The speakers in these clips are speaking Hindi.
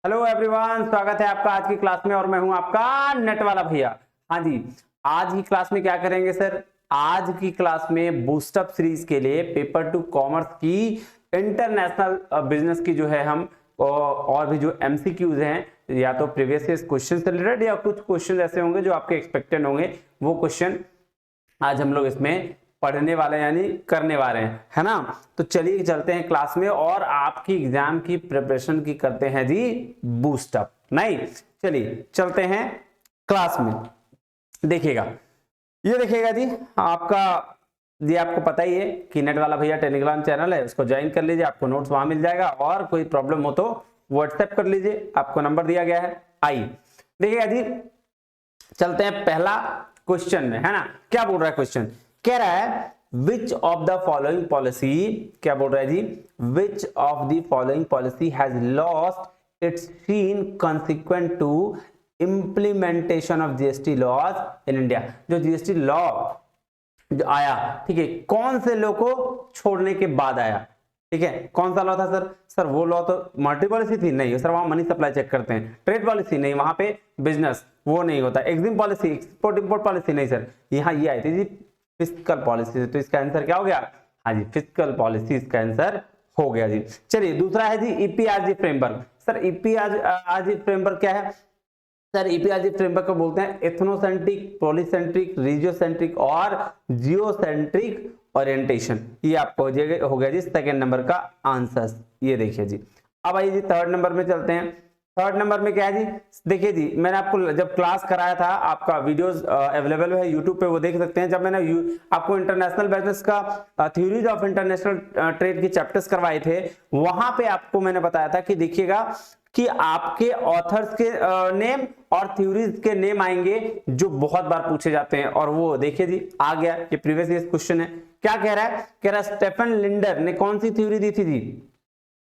हेलो एवरीवन, स्वागत है आपका आज की क्लास में और मैं हूं आपका नेट वाला भैया। हाँ जी, आज की क्लास में क्या करेंगे सर? आज की क्लास में बूस्टअप सीरीज के लिए पेपर टू कॉमर्स की इंटरनेशनल बिजनेस की जो है हम और भी जो एमसीक्यूज हैं, या तो प्रीवियस ईयर क्वेश्चन से रिलेटेड या कुछ क्वेश्चन ऐसे होंगे जो आपके एक्सपेक्टेड होंगे, वो क्वेश्चन आज हम लोग इसमें पढ़ने वाले यानी करने वाले हैं, है ना। तो चलिए चलते हैं क्लास में और आपकी एग्जाम की प्रिपरेशन की करते हैं जी बूस्टअप। नहीं, चलिए चलते हैं क्लास में। देखिएगा, ये देखिएगा जी आपका, ये आपको पता ही है कि नेट वाला भैया टेलीग्राम चैनल है, उसको ज्वाइन कर लीजिए, आपको नोट्स वहां मिल जाएगा और कोई प्रॉब्लम हो तो व्हाट्सएप कर लीजिए, आपको नंबर दिया गया है। आइए देखिएगा जी, चलते हैं पहला क्वेश्चन में, है ना। क्या बोल रहा है क्वेश्चन? कह रहा है which of the following policy, क्या बोल रहा है जी, which of the following policy has lost its sheen consequent to implementation of GST laws in India. जो जीएसटी लॉ जो आया, ठीक है, कौन से लॉ को छोड़ने के बाद आया? ठीक है, कौन सा लॉ था सर? सर वो लॉ तो मल्टी पॉलिसी थी, नहीं सर, वहां मनी सप्लाई चेक करते हैं। ट्रेड पॉलिसी नहीं, वहां पे बिजनेस वो नहीं होता। EXIM policy, export import policy नहीं सर, यहाँ ये आई थी जी फिस्कल पॉलिसी। तो इसका आंसर क्या हो गया? हाँ जी, फिस्कल पॉलिसी इसका आंसर हो गया जी। चलिए दूसरा है जी EPRG framework. Sir EPRG framework क्या है? सर ईपीआरजी फ्रेमवर्क को बोलते हैं एथनोसेंट्रिक, पॉलीसेंट्रिक, रीजियोसेंट्रिक और जियोसेंट्रिक ओरिएंटेशन। ये आपको हो गया जी सेकंड नंबर का आंसर। ये देखिए जी, अब आइए जी थर्ड नंबर में चलते हैं। थर्ड नंबर में क्या है जी? देखिए जी, मैंने आपको जब क्लास कराया था, आपका वीडियोस अवेलेबल है यूट्यूब पे, वो देख सकते हैं। जब मैंने आपको इंटरनेशनल बिजनेस का थ्योरीज ऑफ इंटरनेशनल ट्रेड के चैप्टर्स करवाए थे, वहां पे आपको मैंने बताया था कि देखिएगा कि आपके ऑथर्स के नेम और थ्योरीज के नेम आएंगे जो बहुत बार पूछे जाते हैं। और वो देखिए जी आ गया, ये प्रीवियस ईयर क्वेश्चन है। क्या कह रहा है? कह रहा है स्टेफन लिंडर ने कौन सी थ्योरी दी थी जी?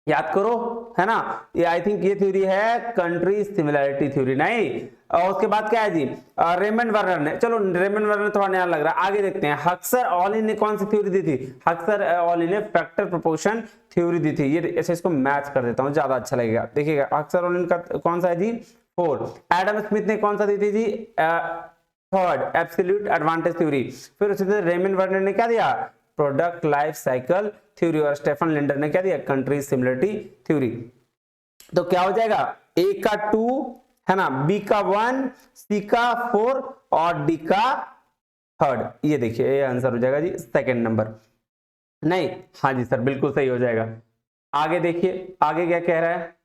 याद करो, है ना। ये आई थिंक ये थ्योरी है कंट्री सिमिलैरिटी थ्योरी, नहीं। और उसके बाद क्या है जी? रेमंड वर्नर ने, चलो रेमंड वर्नर थोड़ा नया लग रहा है, आगे देखते हैं। हक्सर ऑली ने कौन सी थ्योरी दी थी? हक्सर ऑली ने फैक्टर प्रोपोर्शन थ्योरी दी थी। ये ऐसे इसको मैच कर देता हूं, ज्यादा अच्छा लगेगा। देखिएगा हक्सर ऑली का कौन सा है जी? 4। एडम स्मिथ ने कौन सा दी थी जी? Third, absolute advantage theory. फिर उसी तरह रेमंड वर्नर ने क्या दिया? Product life cycle theory. और स्टेफन लिंडर ने क्या दिया? Country similarity theory. तो क्या हो जाएगा? ए का 2, है ना, बी का 1, सी का 4 और डी का 3rd। ये देखिए ये आंसर हो जाएगा जी सेकंड नंबर। नहीं, हाँ जी सर, बिल्कुल सही हो जाएगा। आगे देखिए, आगे क्या कह रहा है?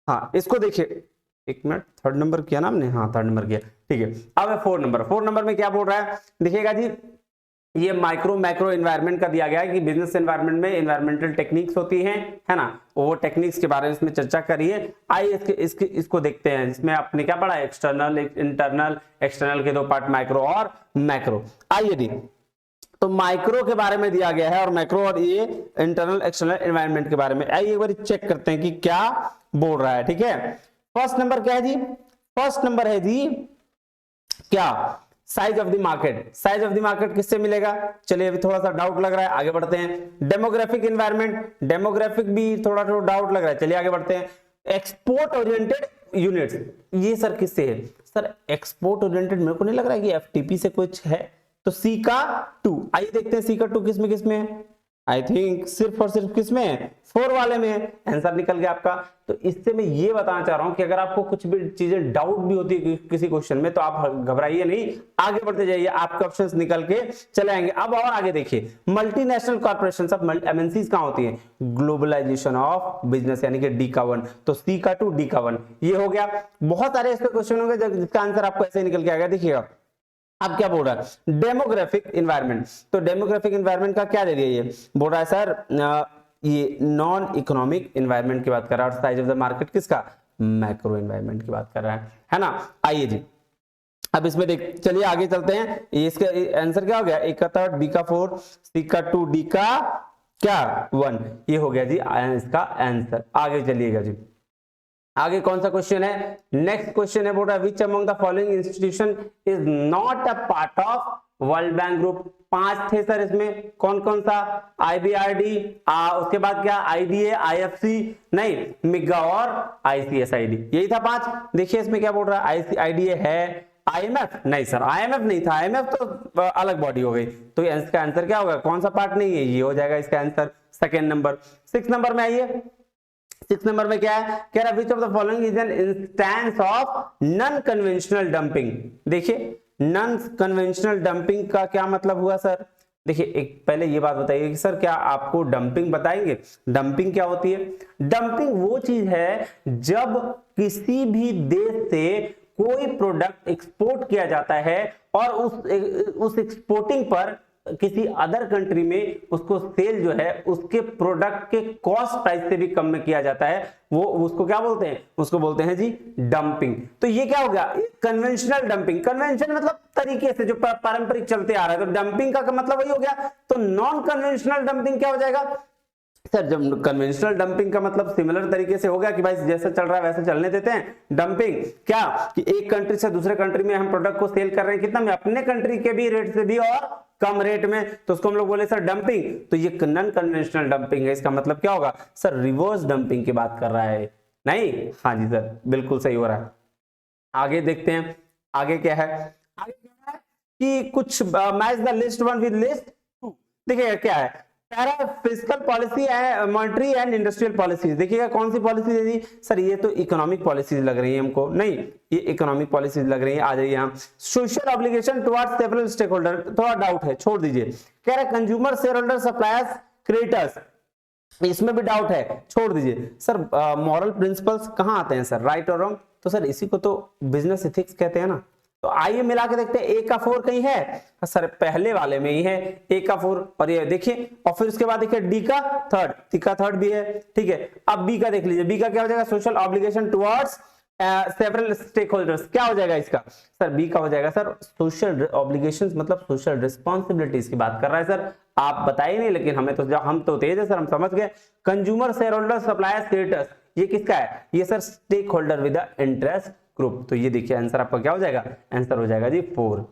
हाँ इसको देखिए, एक मिनट, थर्ड नंबर किया ना हमने? हाँ थर्ड नंबर किया, ठीक है। अब है फोर्थ नंबर। फोर्थ नंबर में क्या बोल रहा है? देखिएगा जी, ये माइक्रो मैक्रो एनवायरनमेंट का दिया गया है कि बिजनेस एनवायरनमेंट में एनवायरमेंटल टेक्निक्स होती हैं, है ना, वो टेक्निक्स के बारे में इसमें चर्चा करिए। आइए इसको देखते हैं। इसमें आपने क्या पढ़ा? External, internal. एक्सटर्नल के दो पार्ट, माइक्रो और मैक्रो। आइए दी, तो माइक्रो के बारे में दिया गया है और मैक्रो, और ये इंटरनल एक्सटर्नल एनवायरनमेंट के बारे में। आइए एक बार चेक करते हैं कि क्या बोल रहा है, ठीक है। फर्स्ट नंबर क्या है जी? फर्स्ट नंबर है जी क्या? Size of the market. Size of the market किससे मिलेगा? चलिए अभी थोड़ा सा डाउट लग रहा है, आगे बढ़ते हैं। डेमोग्राफिक एनवायरनमेंट, डेमोग्राफिक भी थोड़ा डाउट लग रहा है, चलिए आगे बढ़ते हैं। एक्सपोर्ट ओरिएंटेड यूनिट्स, ये सर किससे है? सर एक्सपोर्ट ओरिएंटेड मेरे को नहीं लग रहा है कि एफटीपी से कुछ है, तो सी का 2। आइए देखते हैं सी का 2 किसमें है। आई थिंक सिर्फ और सिर्फ किसमें है? 4 वाले में है। आंसर निकल गया आपका। तो इससे मैं ये बताना चाह रहा हूं कि अगर आपको कुछ भी चीजें डाउट भी होती है किसी क्वेश्चन में, तो आप घबराइए नहीं, आगे बढ़ते जाइए, आपके ऑप्शंस निकल के चले आएंगे। अब और आगे देखिए, मल्टीनेशनल कॉर्पोरेशन सब एमएनसीज कहां होती है? ग्लोबलाइजेशन ऑफ बिजनेस, यानी कि डी का 1। तो सी का 2, डी का 1, ये हो गया। बहुत सारे ऐसे क्वेश्चन होंगे जिसका आंसर आपको ऐसे निकल के आएगा। देखिएगा अब क्या बोल रहा है? Demographic environment. तो डेमोग्राफिक एनवायरनमेंट का क्या दे दिया? ये बोल रहा है सर ये नॉन इकोनॉमिक एनवायरनमेंट की बात कर रहा है। और साइज ऑफ द मार्केट किसका? मैक्रो एनवायरनमेंट की बात कर रहा है ना। आइए जी, अब इसमें देख, चलिए आगे चलते हैं। इसका आंसर क्या हो गया? ए का 3rd, बी का 4, सी का 2, डी का क्या 1। ये हो गया जी इसका आंसर। आगे चलिएगा जी, आगे कौन सा क्वेश्चन है? नेक्स्ट क्वेश्चन है, बोल रहा है which among the following institution is not a part of world bank group. 5 थे सर इसमें, कौन कौन सा, IBRD, उसके बाद क्या, IDA, IFC, नहीं मिगा और ICSID, यही था 5। देखिए इसमें क्या बोल रहा है, IDA है, IMF नहीं सर, IMF नहीं था, IMF तो अलग बॉडी हो गई, तो इसका आंसर क्या होगा, कौन सा पार्ट नहीं है, ये हो जाएगा इसका आंसर। Second number. 6 नंबर में आइए, 6 नंबर में क्या है, कह रहा विच of the following is an instance of non conventional dumping. देखिए नॉन कन्वेंशनल डंपिंग का क्या मतलब हुआ सर, देखिए एक पहले ये बात बताइए कि सर क्या आपको डंपिंग बताएंगे, डंपिंग क्या होती है। डंपिंग वो चीज है जब किसी भी देश से कोई प्रोडक्ट एक्सपोर्ट किया जाता है और उस एक्सपोर्टिंग पर किसी अदर कंट्री में उसको सेल जो है उसके प्रोडक्ट के कॉस्ट प्राइस से भी कम में किया जाता है, वो उसको क्या बोलते हैं, उसको बोलते हैं जी डंपिंग। तो ये क्या हो गया, कन्वेंशनल डंपिंग, कन्वेंशन मतलब तरीके से जो पारंपरिक चलते आ रहा है, तो डंपिंग का मतलब वही हो गया। तो नॉन कन्वेंशनल डंपिंग क्या हो जाएगा सर, जब कन्वेंशनल डंपिंग का मतलब सिमिलर तरीके से हो गया कि भाई जैसा चल रहा है वैसे चलने देते हैं। डंपिंग क्या कि एक कंट्री से दूसरे कंट्री में हम प्रोडक्ट को सेल कर रहे हैं कितना में, अपने कंट्री के भी रेट से भी और कम रेट में, तो उसको हम लोग बोले सर डंपिंग। तो ये नॉन कन्वेंशनल डंपिंग है, इसका मतलब क्या होगा सर, रिवर्स डंपिंग की बात कर रहा है, नहीं, हाँ जी सर बिल्कुल सही हो रहा है। आगे देखते हैं, आगे क्या है, आगे क्या है कि कुछ match the list one with list two. देखिए क्या है, फिस्कल पॉलिसी है, मॉनेटरी एंड इंडस्ट्रियल पॉलिसीज। देखिएगा कौन सी पॉलिसी है जी सर, ये तो इकोनॉमिक पॉलिसीज लग रही है हमको, नहीं ये इकोनॉमिक पॉलिसीज लग रही है, आ जाइए यहाँ। Social obligation towards several stake holder, थोड़ा डाउट है छोड़ दीजिए। कह रहा है consumer, share holder, suppliers, creditors, इसमें भी डाउट है, छोड़ दीजिए। सर मॉरल प्रिंसिपल्स कहाँ आते हैं सर, राइट और रॉन्ग, तो सर इसी को तो बिजनेस एथिक्स कहते हैं ना। तो आइए मिला के देखते हैं, ए का 4 कहीं है सर, पहले वाले में ही है ए का 4, और ये देखिए, और फिर उसके बाद देखिए डी का थर्ड, टी का थर्ड भी है, ठीक है। अब बी का देख लीजिए, बी का क्या हो जाएगा, social obligation towards several stake holders, क्या हो जाएगा इसका सर, बी का हो जाएगा सर सोशल ऑब्लिगेशंस, मतलब सोशल रिस्पॉन्सिबिलिटीज की बात कर रहा है सर, आप बताइए नहीं, लेकिन हम तो तेज है सर, हम समझ गए। Consumer, share holder, suppliers, creditors, ये किसका है, ये sir stake holder with the interest group. तो ये देखिए आंसर आपका क्या हो जाएगा, आंसर हो जाएगा जी 4।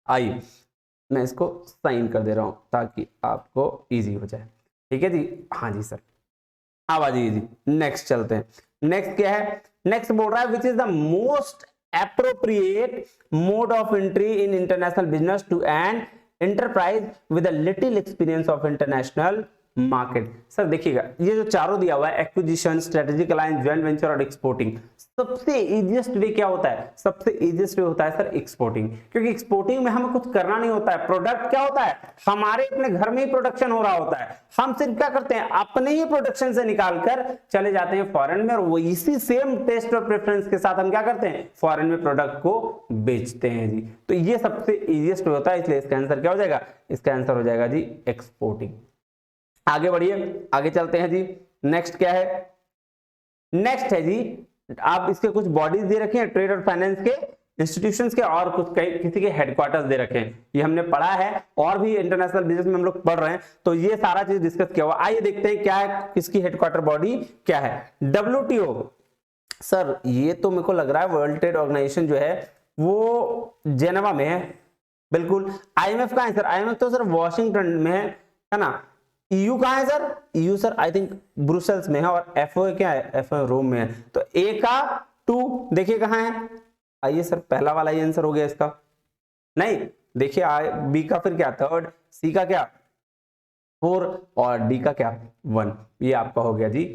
आइए मैं इसको साइन कर दे रहा हूं ताकि आपको इजी हो जाए, ठीक है जी, हाँ जी सर। अब आ जाइए जी, नेक्स्ट चलते हैं। नेक्स्ट क्या है, नेक्स्ट बोल रहा है which is the most appropriate mode of entry in international business to an enterprise with a little experience of international market. Sir देखिएगा ये जो चारों दिया हुआ है, acquisition, strategic alliance, joint venture और एक्सपोर्टिंग, सबसे इजीएस्ट वे क्या होता है, सबसे इजीएस्ट वे होता है सर एक्सपोर्टिंग, क्योंकि एक्सपोर्टिंग में हमें कुछ करना नहीं होता है, प्रोडक्ट क्या होता है, हमारे अपने घर में ही प्रोडक्शन हो रहा होता है, हम सिर्फ क्या करते हैं, अपने ही प्रोडक्शन से निकालकर चले जाते हैं फॉरेन में, और वो इसी सेम टेस्ट और प्रेफरेंस के साथ हम क्या करते हैं, फॉरेन में प्रोडक्ट को बेचते हैं जी। तो ये सबसे इजीएस्ट वे होता है, इसलिए इसका आंसर क्या हो जाएगा, इसका आंसर हो जाएगा जी एक्सपोर्टिंग। आगे बढ़िए, आगे चलते हैं जी। नेक्स्ट क्या है, नेक्स्ट है जी, आप इसके कुछ बॉडीज दे रखे हैं, ट्रेड और फाइनेंस के इंस्टीट्यूशंस के, और कुछ किसी के हेडक्वार्टर्स दे रखे हैं, ये हमने पढ़ा है, और भी इंटरनेशनल बिजनेस में हम लोग पढ़ रहे हैं, तो ये सारा चीज डिस्कस किया हुआ। आइए देखते हैं क्या है, किसकी हेडक्वार्टर बॉडी क्या है। WTO सर, ये तो मेरे को लग रहा है वर्ल्ड ट्रेड ऑर्गेनाइजेशन जो है वो जेनेवा में है, बिल्कुल। IMF का है सर, IMF तो सर वॉशिंगटन में है ना। EU कहाँ है sir, EU sir I think Brussels में है, और FOA क्या है, FOA रोम में है। तो A का 2 देखिए कहाँ है, आइए सर पहला वाला ही आंसर हो गया इसका, नहीं देखिए B का फिर क्या 3, C का क्या 4, और D का क्या 1, ये आपका हो गया जी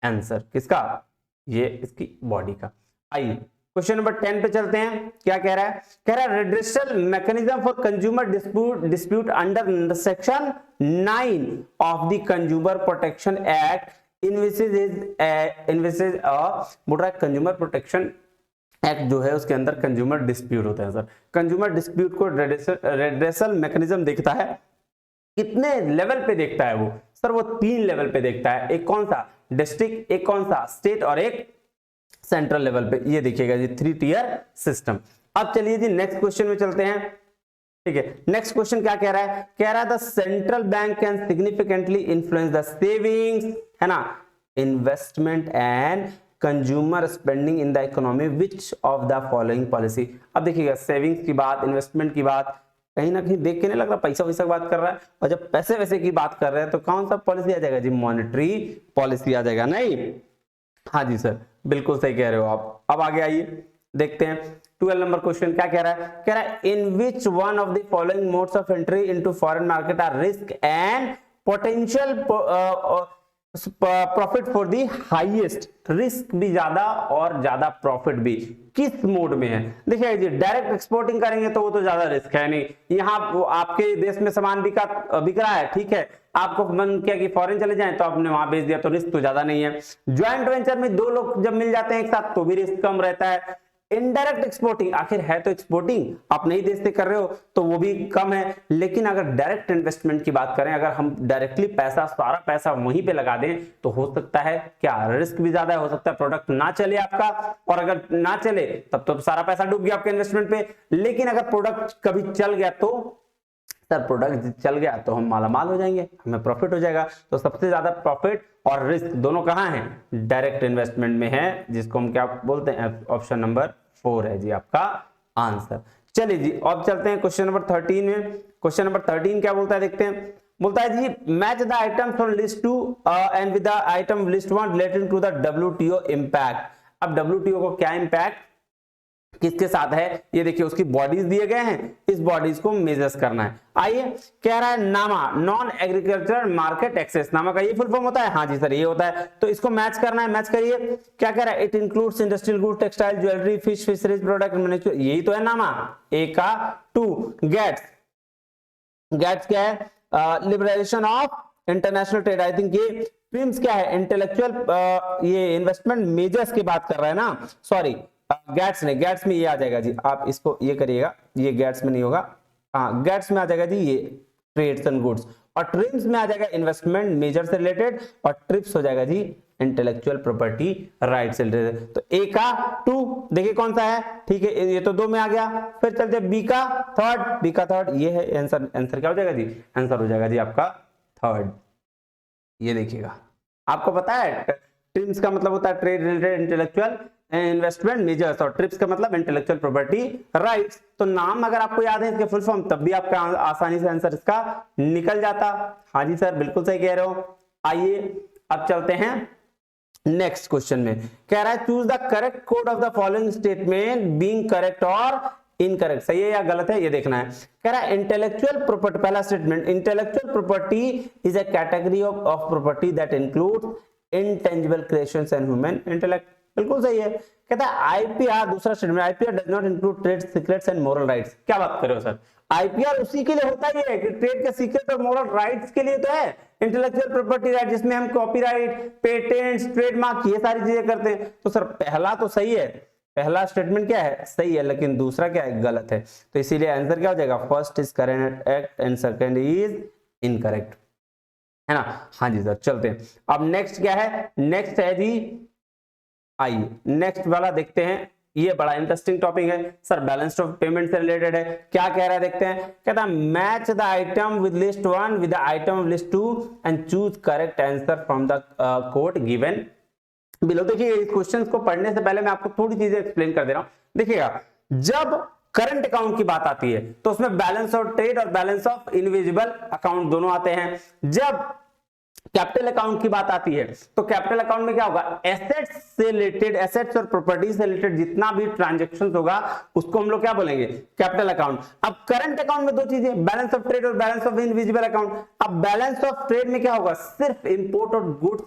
आंसर किसका, ये इसकी बॉडी का। आइए क्वेश्चन नंबर 10 पे चलते हैं, क्या कह रहा है, कह रहा है redressal mechanism for consumer dispute under section 9 of the consumer protection act envisages बोल रहा है कंज्यूमर प्रोटेक्शन एक्ट जो है उसके अंदर कंज्यूमर डिस्प्यूट होता है सर। कंज्यूमर डिस्प्यूट को रिड्रेसल मैकेनिज्म देखता है, कितने लेवल पे देखता है वो सर, वो 3 लेवल पे देखता है, एक कौन सा डिस्ट्रिक्ट, एक कौन सा स्टेट, और एक सेंट्रल लेवल पे। ये देखिएगा जी 3 टियर सिस्टम। अब चलिए जी नेक्स्ट क्वेश्चन में चलते हैं, ठीक है। नेक्स्ट क्वेश्चन क्या कह रहा है, कह रहा है the central bank can significantly influence the savings, है ना, investment and consumer spending in the economy which of the following policy. अब देखिएगा सेविंग्स की बात, इन्वेस्टमेंट की बात, कहीं ना कहीं देख के नहीं लग रहा पैसा वैसा की बात कर रहा है, और जब पैसे वैसे की बात कर रहे हैं तो कौन सा पॉलिसी आ जाएगा जी, मॉनेटरी पॉलिसी आ जाएगा, नहीं? हाँ जी सर, बिल्कुल सही कह रहे हो आप। अब आगे आइए देखते हैं 12 नंबर क्वेश्चन क्या कह रहा है। कह रहा है in which one of the following modes of entry into foreign market are risk and potential profit for the highest, risk भी ज्यादा और ज्यादा प्रॉफिट भी किस मोड में है? देखिए जी, डायरेक्ट एक्सपोर्टिंग करेंगे तो वो तो ज्यादा रिस्क है नहीं, यहाँ आपके देश में सामान बिक रहा है, ठीक है, आपको मन किया कि फॉरेन चले जाएं तो आपने वहां बेच दिया, तो रिस्क तो ज्यादा नहीं है। ज्वाइंट वेंचर में दो लोग जब मिल जाते हैं एक साथ तो भी रिस्क कम रहता है। इनडायरेक्ट एक्सपोर्टिंग, आखिर है तो एक्सपोर्टिंग, आप नई देश से कर रहे हो तो वो भी कम है। लेकिन अगर डायरेक्ट इन्वेस्टमेंट की बात करें, अगर हम डायरेक्टली सारा पैसा वहीं पे लगा दें तो हो सकता है क्या, रिस्क भी ज्यादा है, हो सकता है प्रोडक्ट ना चले आपका, और अगर ना चले तब तो सारा पैसा डूब गया आपके इन्वेस्टमेंट पे। लेकिन अगर प्रोडक्ट कभी चल गया तो सर, प्रोडक्ट चल गया तो हम मालामाल हो जाएंगे, हमें प्रॉफिट हो जाएगा। तो सबसे ज्यादा प्रॉफिट और रिस्क दोनों कहां हैं? डायरेक्ट इन्वेस्टमेंट में है, जिसको हम क्या बोलते हैं? ऑप्शन नंबर 4 है जी आपका आंसर। चलिए जी, अब चलते हैं क्वेश्चन नंबर 13 में। क्वेश्चन नंबर 13 क्या बोलता है देखते हैं। बोलता है जी match the items from list 2 and with the item list 1 related to the WTO impact. अब WTO को क्या इंपैक्ट किसके साथ है ये देखिए, उसकी बॉडीज दिए गए हैं, इस बॉडीज को मेजर्स करना है। आइए, कह रहा है नामा, नॉन एग्रीकल्चर मार्केट एक्सेस, नामा का ये फुल फॉर्म होता है? हाँ जी सर, ये होता है। तो इसको मैच करना है, मैच करिए। क्या कह रहा है? It includes industrial good, textile, jewellery, fish, fisheries product, manufacture, यही तो है नामा। ए का 2 गेट्स, गेट्स क्या है? Liberation of international trade. I think ये ट्रिम्स क्या है? इंटेलेक्चुअल ये इन्वेस्टमेंट मेजर्स की बात कर रहा है ना, सॉरी गैट्स नहीं, गैट्स में ये आ जाएगा जी, आप इसको ये करिएगा, ये गैट्स में नहीं होगा, हाँ गैट्स में आ जाएगा जी ये ट्रेड्स एंड गुड्स, और ट्रिम्स में आ जाएगा इन्वेस्टमेंट मेजर से रिलेटेड, और ट्रिप्स हो जाएगा जी इंटेलेक्चुअल प्रॉपर्टी राइट से रिलेटेड। तो ए का 2 देखिए कौन सा है, ठीक है, ये तो 2 में आ गया। फिर चलते बी का थर्ड, ये है आंसर। आंसर क्या हो जाएगा जी? आंसर हो जाएगा जी आपका 3rd। ये देखिएगा, आपको पता है ट्रिम्स का मतलब होता है trade related intellectual investment measures, और ट्रिप्स का मतलब इंटेलेक्चुअल प्रॉपर्टी राइट्स। तो नाम अगर आपको याद है इसके फुल फॉर्म, तब भी आपका आसानी से आंसर इसका निकल जाता। हाँ जी सर, बिल्कुल सही कह रहे हो। आइए अब चलते हैं नेक्स्ट क्वेश्चन में। कह रहा है choose the correct code of the following statement being correct और इनकरेक्ट, सही है या गलत है ये देखना है। कह रहा है इंटेलेक्चुअल प्रॉपर्टी, पहला statement, intellectual property is a category of property that includes intangible creations and human intellect, बिल्कुल सही है। कहता है आईपीआर, दूसरा statement, IPR does not include trade secrets and moral rights. क्या बात कर रहे हो सर? आईपीआर उसी के लिए होता ही है कि ट्रेड के सीक्रेट और मोरल राइट्स के लिए तो है इंटेलेक्चुअल प्रॉपर्टी राइट, जिसमें हम कॉपीराइट, पेटेंट्स, ट्रेडमार्क ये सारी चीजें करते हैं। तो सर पहला तो सही है, पहला स्टेटमेंट क्या है? सही है, लेकिन दूसरा क्या है? गलत है। तो इसीलिए आंसर क्या हो जाएगा? First is correct and second is incorrect, है ना? हाँ जी सर, चलते हैं अब नेक्स्ट क्या है? नेक्स्ट है जी, आइए नेक्स्ट वाला देखते हैं। ये बड़ा इंटरेस्टिंग टॉपिक है सर, बैलेंस ऑफ पेमेंट से रिलेटेड है। क्या कह रहा है देखते हैं। कहता है match the item with list 1 with the item of list 2 and choose correct answer from the code given below. देखिए इस क्वेश्चन को पढ़ने से पहले मैं आपको थोड़ी चीजें एक्सप्लेन कर दे रहा हूं। देखिएगा, जब करंट अकाउंट की बात आती है तो उसमें बैलेंस ऑफ ट्रेड और बैलेंस ऑफ इनविजिबल अकाउंट दोनों आते हैं। जब कैपिटल अकाउंट की बात आती है तो कैपिटल अकाउंट में क्या होगा? एसेट्स से रिलेटेड, एसेट्स और प्रॉपर्टीज से रिलेटेड जितना भी ट्रांजैक्शंस होगा उसको हम लोग क्या बोलेंगे? Capital account. अब करंट अकाउंट में दो चीजें, बैलेंस ऑफ ट्रेड और बैलेंस ऑफ इनविजिबल अकाउंट। अब बैलेंस ऑफ ट्रेड में क्या होगा? सिर्फ इंपोर्ट और गुड्स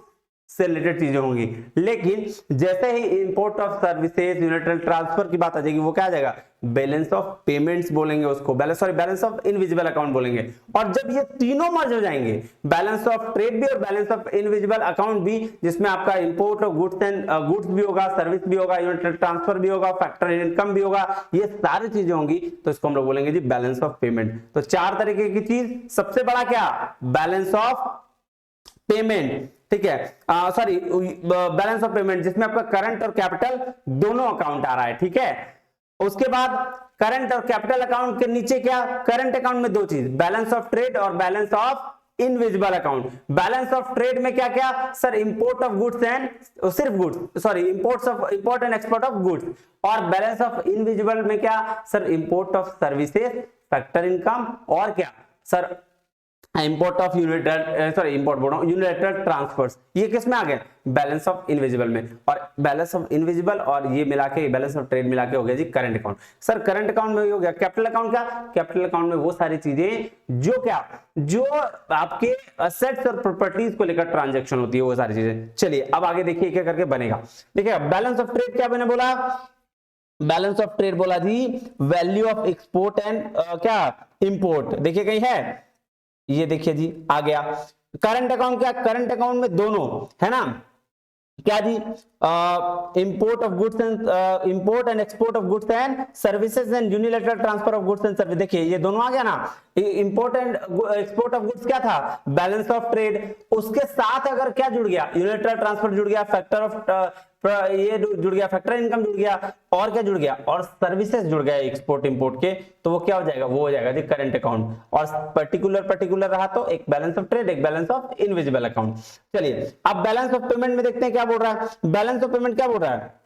से रिलेटेड चीजें होंगी, लेकिन जैसे ही import of services, unilateral transfer की बात आ जाएगी वो क्या आ जाएगा? बैलेंस ऑफ पेमेंट्स बोलेंगे उसको, बैलेंस ऑफ इनविजिबल अकाउंट बोलेंगे। और जब ये तीनों मर्ज हो जाएंगे, बैलेंस ऑफ ट्रेड भी और बैलेंस ऑफ इनविजिबल अकाउंट भी, जिसमें आपका इंपोर्ट ऑफ गुड्स भी होगा, सर्विस भी होगा, यूनिलैटरल ट्रांसफर भी होगा, फैक्टर इनकम भी होगा, ये सारी चीजें होंगी, तो इसको हम लोग बोलेंगे जी बैलेंस ऑफ पेमेंट। तो 4 तरीके की चीज, सबसे बड़ा क्या? बैलेंस ऑफ पेमेंट, ठीक है, सॉरी बैलेंस ऑफ पेमेंट, जिसमें आपका करंट और कैपिटल दोनों अकाउंट आ रहा है, ठीक है। उसके बाद करंट और कैपिटल अकाउंट के नीचे क्या? करंट अकाउंट में दो चीज, बैलेंस ऑफ ट्रेड और balance of invisible account. Balance of trade में क्या क्या sir, import of goods and, सिर्फ goods, sorry import and export of goods. और बैलेंस ऑफ इनविजिबल में क्या sir, import of services, factor income, और क्या sir, import of unilateral transfers. ये किस में आ गया, बैलेंस ऑफ इनविजिबल में। और बैलेंस ऑफ इनविजिबल और ये मिला के बैलेंस ऑफ ट्रेड मिला के हो गया जी current account. Sir current account में हो गया कैपिटल अकाउंट। क्या कैपिटल अकाउंट में वो सारी चीजें जो क्या, जो आपके असेट्स और प्रॉपर्टीज को लेकर ट्रांजेक्शन होती है, वो सारी चीजें। चलिए अब आगे देखिए क्या करके बनेगा। देखिए बैलेंस ऑफ ट्रेड क्या मैंने बोला, बैलेंस ऑफ ट्रेड बोला जी वैल्यू ऑफ एक्सपोर्ट एंड क्या इंपोर्ट। देखिए कहीं है, ये देखिए जी आ गया। करंट अकाउंट क्या, करंट अकाउंट में दोनों है ना, क्या जी, import of goods and import and export of goods and services and unilateral transfer of goods and service. देखिए ये दोनों आ गया ना। Import and export of goods क्या था, बैलेंस ऑफ ट्रेड। उसके साथ अगर क्या जुड़ गया, यूनिलैटरल ट्रांसफर जुड़ गया, फैक्टर ऑफ ये जुड़ गया, फैक्टर इनकम जुड़ गया, और क्या जुड़ गया, और सर्विसेज जुड़ गया एक्सपोर्ट इंपोर्ट के, तो वो क्या हो जाएगा, वो हो जाएगा जी करंट अकाउंट। और पर्टिकुलर रहा तो एक बैलेंस ऑफ ट्रेड, एक बैलेंस ऑफ इनविजिबल अकाउंट। चलिए अब बैलेंस ऑफ पेमेंट में देखते हैं क्या बोल रहा है। बैलेंस ऑफ पेमेंट क्या बोल रहा है,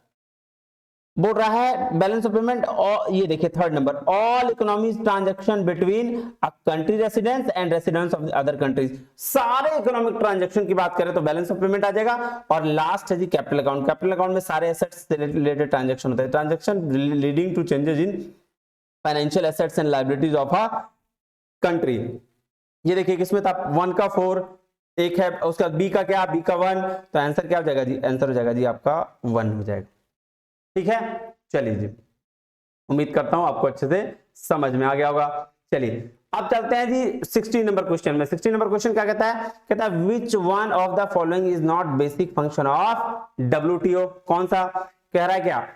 बोल रहा है बैलेंस ऑफ पेमेंट, और ये देखिए third number, all economic transaction between a country residence and residence of other countries. सारे इकोनॉमिक ट्रांजैक्शन की बात करें तो बैलेंस ऑफ पेमेंट आ जाएगा। और लास्ट है जी कैपिटल अकाउंट। कैपिटल अकाउंट में सारे एसेट्स से रिलेटेड ट्रांजैक्शन होते हैं, transaction leading to changes in financial assets and liabilities of a country. ये देखिए किसमें था 1 का 4, एक है उसका बी का क्या, बी का 1, तो आंसर क्या हो जाएगा जी, आंसर हो जाएगा जी आपका 1 हो जाएगा। ठीक है, चलिए जी, उम्मीद करता हूं आपको अच्छे से समझ में आ गया होगा। चलिए अब चलते हैं जी 16 नंबर क्वेश्चन में। 16 नंबर क्वेश्चन क्या कहता है, कहता है विच one of the following is not basic function of WTO. कौन सा कह रहा है, क्या